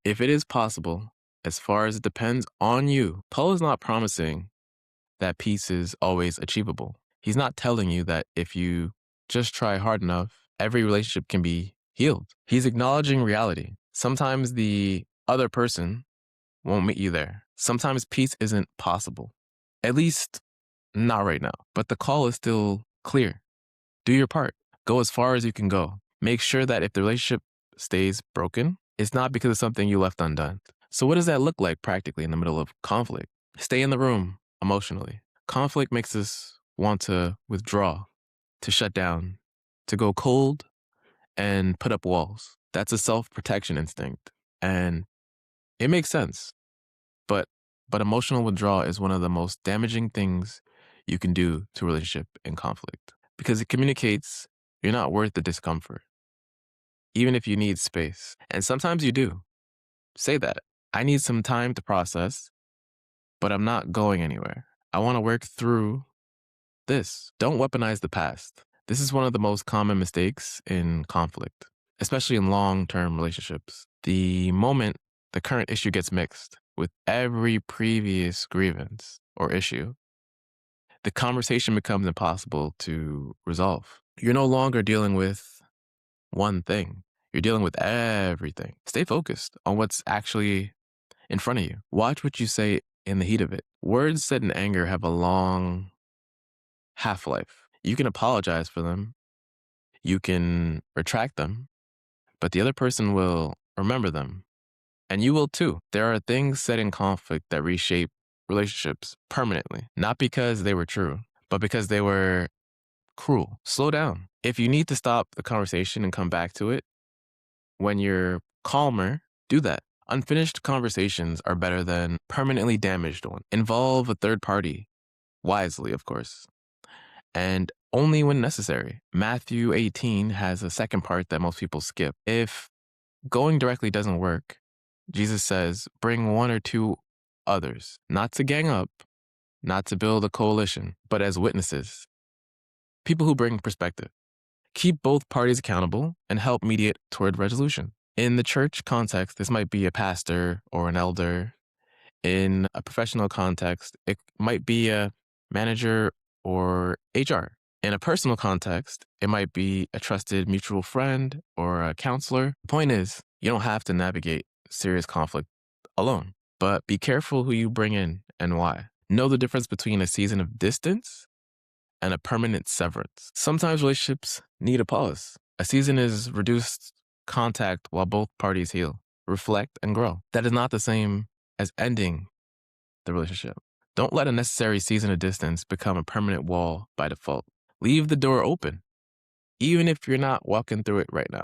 If it is possible, as far as it depends on you, Paul is not promising that peace is always achievable. He's not telling you that if you just try hard enough, every relationship can be healed. He's acknowledging reality. Sometimes the other person won't meet you there. Sometimes peace isn't possible. At least not right now. But the call is still clear. Do your part. Go as far as you can go. Make sure that if the relationship stays broken, it's not because of something you left undone. So what does that look like practically in the middle of conflict? Stay in the room emotionally. Conflict makes us want to withdraw, to shut down, to go cold and put up walls. That's a self-protection instinct. And it makes sense. But emotional withdrawal is one of the most damaging things you can do to a relationship in conflict because it communicates you're not worth the discomfort, even if you need space. And sometimes you do. Say that. I need some time to process, but I'm not going anywhere. I want to work through this. Don't weaponize the past. This is one of the most common mistakes in conflict, especially in long-term relationships. The moment the current issue gets mixed with every previous grievance or issue, the conversation becomes impossible to resolve. You're no longer dealing with one thing. You're dealing with everything. Stay focused on what's actually in front of you. Watch what you say in the heat of it. Words said in anger have a long half-life. You can apologize for them. You can retract them, but the other person will remember them. And you will too. There are things said in conflict that reshape relationships permanently, not because they were true, but because they were cruel. Slow down. If you need to stop the conversation and come back to it when you're calmer, do that. Unfinished conversations are better than permanently damaged ones. Involve a third party, wisely, of course, and only when necessary. Matthew 18 has a second part that most people skip. If going directly doesn't work, Jesus says, bring one or two others, not to gang up, not to build a coalition, but as witnesses. People who bring perspective. Keep both parties accountable and help mediate toward resolution. In the church context, this might be a pastor or an elder. In a professional context, it might be a manager or HR. In a personal context, it might be a trusted mutual friend or a counselor. The point is, you don't have to navigate serious conflict alone, but be careful who you bring in and why. Know the difference between a season of distance and a permanent severance. Sometimes relationships need a pause. A season is reduced contact while both parties heal, reflect, and grow. That is not the same as ending the relationship. Don't let a necessary season of distance become a permanent wall by default. Leave the door open, even if you're not walking through it right now.